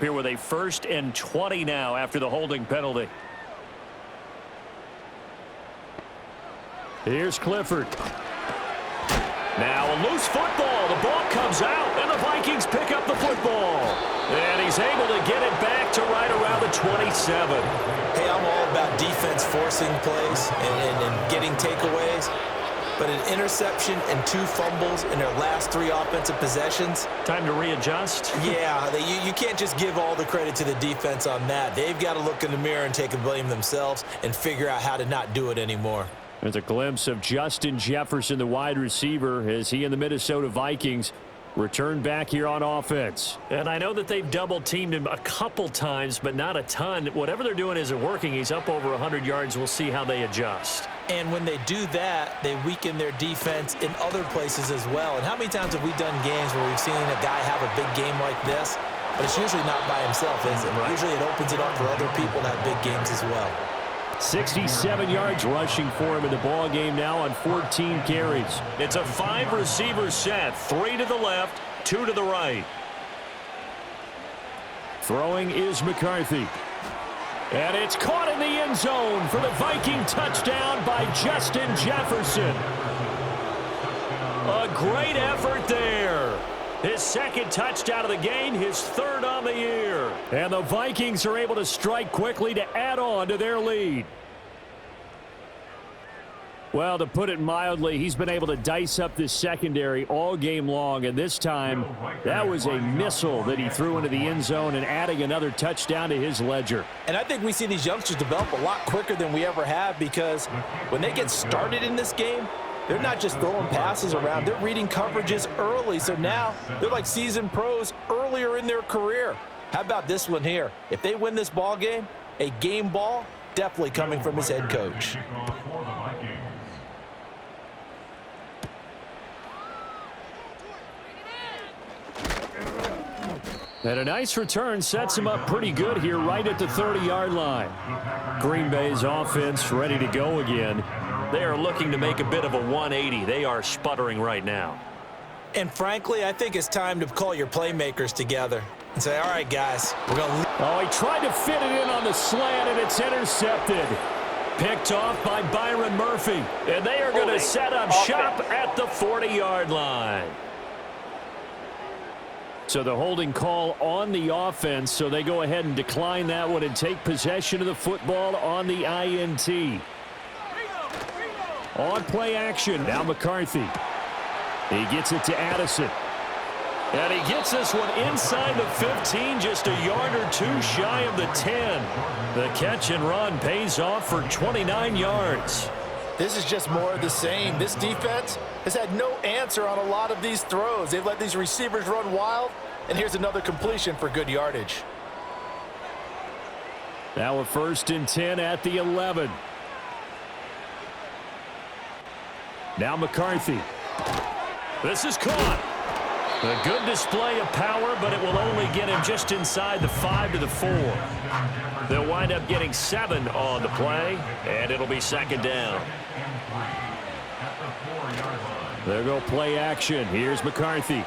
Here with a 1st and 20 now after the holding penalty. Here's Clifford. Now a loose football. The ball comes out, and the Vikings pick up the football. And he's able to get it back to right around the 27. Hey, I'm all about defense forcing plays and getting takeaways. But an interception and 2 fumbles in their last 3 offensive possessions. Time to readjust. Yeah, you can't just give all the credit to the defense on that. They've got to look in the mirror and take the blame themselves and figure out how to not do it anymore. There's a glimpse of Justin Jefferson, the wide receiver, as he and the Minnesota Vikings return back here on offense. And I know that they've double-teamed him a couple times, but not a ton. Whatever they're doing isn't working. He's up over 100 yards. We'll see how they adjust. And when they do that, they weaken their defense in other places as well. And how many times have we done games where we've seen a guy have a big game like this? But it's usually not by himself, is it? Right. Usually it opens it up for other people to have big games as well. 67 yards rushing for him in the ball game now on 14 carries. It's a 5-receiver set, 3 to the left, 2 to the right. Throwing is McCarthy. And it's caught in the end zone for the Viking touchdown by Justin Jefferson. A great effort there. His 2nd touchdown of the game, his 3rd on the year. And the Vikings are able to strike quickly to add on to their lead. Well, to put it mildly, he's been able to dice up this secondary all game long, and this time that was a missile that he threw into the end zone and adding another touchdown to his ledger. And I think we see these youngsters develop a lot quicker than we ever have, because when they get started in this game, they're not just throwing passes around. They're reading coverages early. So now they're like seasoned pros earlier in their career. How about this one here? If they win this ball game, a game ball definitely coming from his head coach. And a nice return sets him up pretty good here right at the 30-yard line. Green Bay's offense ready to go again. They are looking to make a bit of a 180. They are sputtering right now. And frankly, I think it's time to call your playmakers together and say, all right, guys, we're going to... Oh, he tried to fit it in on the slant, and it's intercepted. Picked off by Byron Murphy. And they are going to set up shop at the 40-yard line. So the holding call on the offense, so they go ahead and decline that one and take possession of the football on the INT. On play action, now McCarthy. He gets it to Addison. And he gets this one inside the 15, just a yard or 2 shy of the 10. The catch and run pays off for 29 yards. This is just more of the same. This defense has had no answer on a lot of these throws. They've let these receivers run wild, and here's another completion for good yardage. Now a 1st and 10 at the 11. Now McCarthy. This is caught. A good display of power, but it will only get him just inside the 5 to the 4. They'll wind up getting 7 on the play, and it'll be 2nd down. There go play action. Here's McCarthy.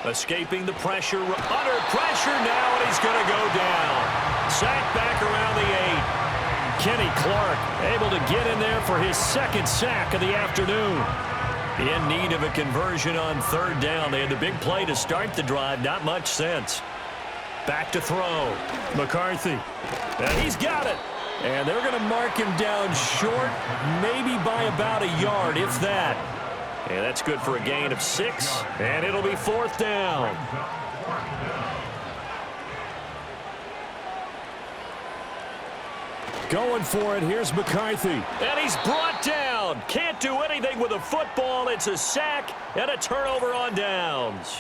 Escaping the pressure. Under pressure now, and he's going to go down. Sacked back around the 8. Kenny Clark able to get in there for his 2nd sack of the afternoon. In need of a conversion on 3rd down. They had the big play to start the drive. Not much sense. Back to throw. McCarthy. And he's got it. And they're going to mark him down short, maybe by about a yard, if that. And that's good for a gain of 6. And it'll be 4th down. Going for it. Here's McCarthy. And he's brought down. Can't do anything with a football. It's a sack and a turnover on downs.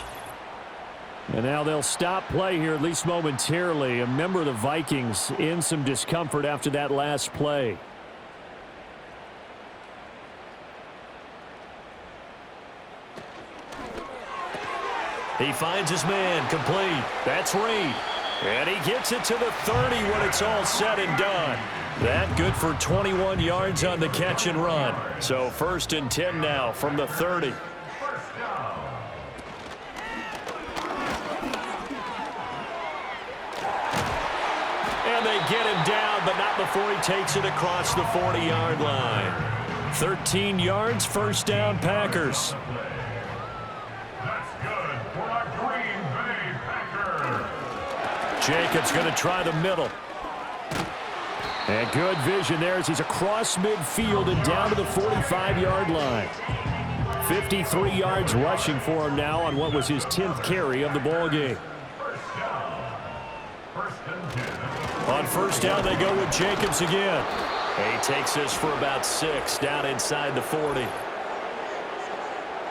And now they'll stop play here, at least momentarily. A member of the Vikings in some discomfort after that last play. He finds his man complete. That's Reed. And he gets it to the 30 when it's all said and done. That good for 21 yards on the catch and run. So 1st and 10 now from the 30. And they get him down, but not before he takes it across the 40-yard line. 13 yards, first down, Packers. That's good for our Green Bay Packers. Jacobs going to try the middle. And good vision there as he's across midfield and down to the 45-yard line. 53 yards rushing for him now on what was his 10th carry of the ballgame. On first down, they go with Jacobs again. He takes this for about 6 down inside the 40.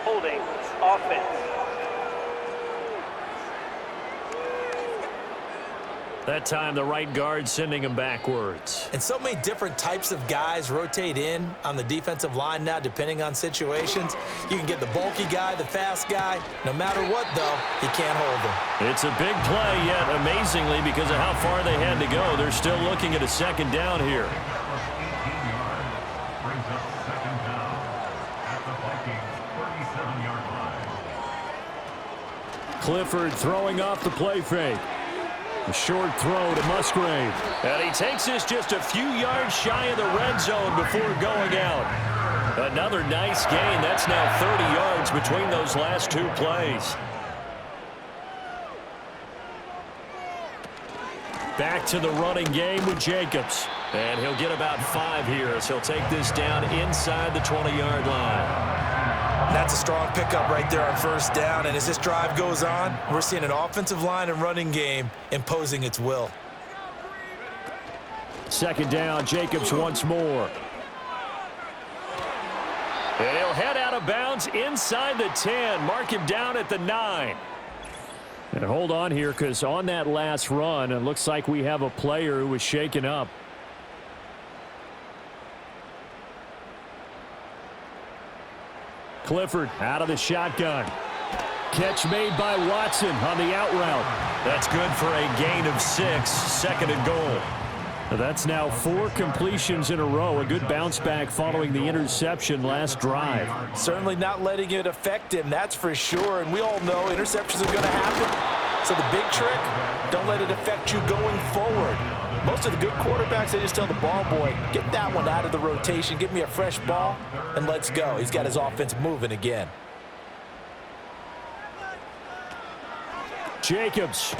Holding offense. That time, the right guard sending him backwards. And so many different types of guys rotate in on the defensive line now, depending on situations. You can get the bulky guy, the fast guy. No matter what, though, he can't hold him. It's a big play, yet amazingly, because of how far they had to go, they're still looking at a second down here. Brings up second down at the Vikings 37-yard line. Clifford throwing off the play fake. A short throw to Musgrave. And he takes this just a few yards shy of the red zone before going out. Another nice gain. That's now 30 yards between those last two plays. Back to the running game with Jacobs. And he'll get about 5 here as he'll take this down inside the 20-yard line. That's a strong pickup right there on first down. And as this drive goes on, we're seeing an offensive line and running game imposing its will. Second down, Jacobs once more. And he'll head out of bounds inside the 10. Mark him down at the 9. And hold on here, because on that last run, it looks like we have a player who was shaken up. Clifford out of the shotgun. Catch made by Watson on the out route. That's good for a gain of 6, second and goal. That's now 4 completions in a row. A good bounce back following the interception last drive. Certainly not letting it affect him, that's for sure. And we all know interceptions are going to happen. So the big trick, don't let it affect you going forward. Most of the good quarterbacks, they just tell the ball boy, get that one out of the rotation, give me a fresh ball, and let's go. He's got his offense moving again. Jacobs.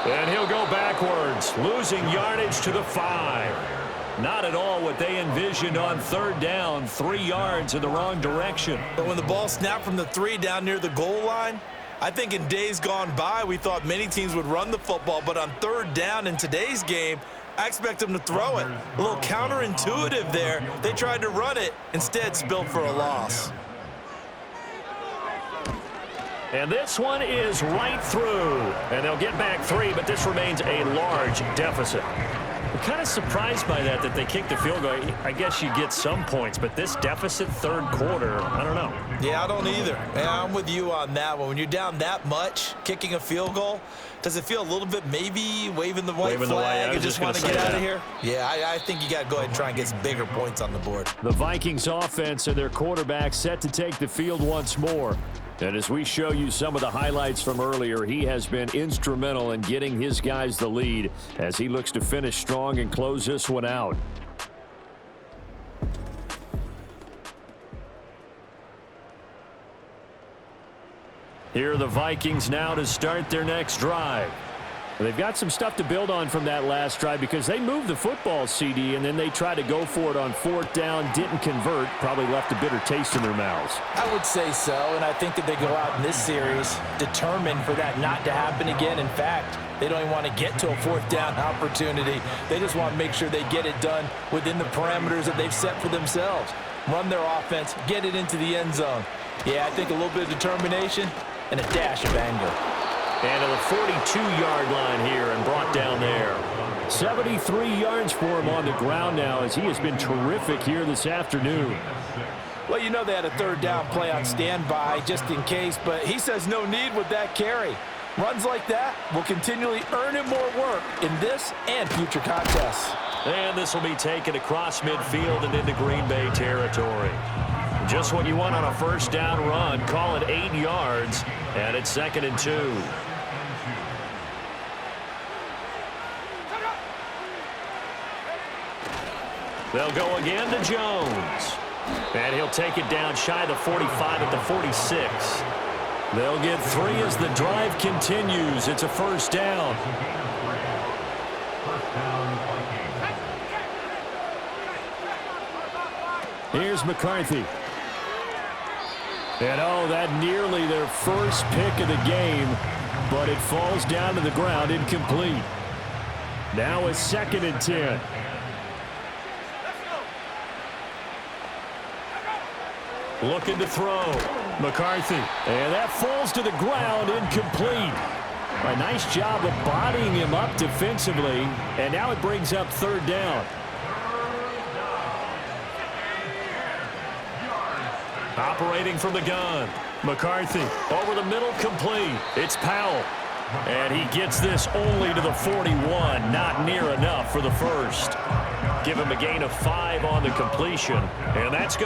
And he'll go backwards, losing yardage to the 5. Not at all what they envisioned on third down, 3 yards in the wrong direction. But when the ball snapped from the 3 down near the goal line, I think in days gone by, we thought many teams would run the football, but on third down in today's game, I expect them to throw it. A little counterintuitive there. They tried to run it, instead spilled for a loss. And this one is right through. And they'll get back 3, but this remains a large deficit. I'm kind of surprised by that they kicked the field goal. I guess you get some points, but this deficit third quarter, I don't know. Yeah, I don't either. Yeah, I'm with you on that one. When you're down that much, kicking a field goal, does it feel a little bit maybe waving the white flag and just want to get out of here? Yeah, I think you got to go ahead and try and get some bigger points on the board. The Vikings offense and their quarterback set to take the field once more. And as we show you some of the highlights from earlier, he has been instrumental in getting his guys the lead as he looks to finish strong and close this one out. Here are the Vikings now to start their next drive. They've got some stuff to build on from that last drive because they moved the football, CD, and then they tried to go for it on fourth down, didn't convert, probably left a bitter taste in their mouths. I would say so, and I think that they go out in this series determined for that not to happen again. In fact, they don't even want to get to a fourth down opportunity. They just want to make sure they get it done within the parameters that they've set for themselves. Run their offense, get it into the end zone. Yeah, I think a little bit of determination and a dash of anger. And to the 42-yard line here and brought down there. 73 yards for him on the ground now as he has been terrific here this afternoon. Well, you know they had a third down play on standby just in case, but he says no need with that carry. Runs like that will continually earn him more work in this and future contests. And this will be taken across midfield and into Green Bay territory. Just what you want on a first down run. Call it 8 yards, and it's 2nd and 2. They'll go again to Jones. And he'll take it down shy of the 45 at the 46. They'll get 3 as the drive continues. It's a first down. Here's McCarthy. And oh, that nearly their first pick of the game, but it falls down to the ground incomplete. Now a 2nd and 10. Looking to throw. McCarthy. And that falls to the ground incomplete. A nice job of bodying him up defensively. And now it brings up 3rd down. Operating from the gun. McCarthy over the middle, complete. It's Powell. And he gets this only to the 41. Not near enough for the first. Give him a gain of 5 on the completion. And that's going to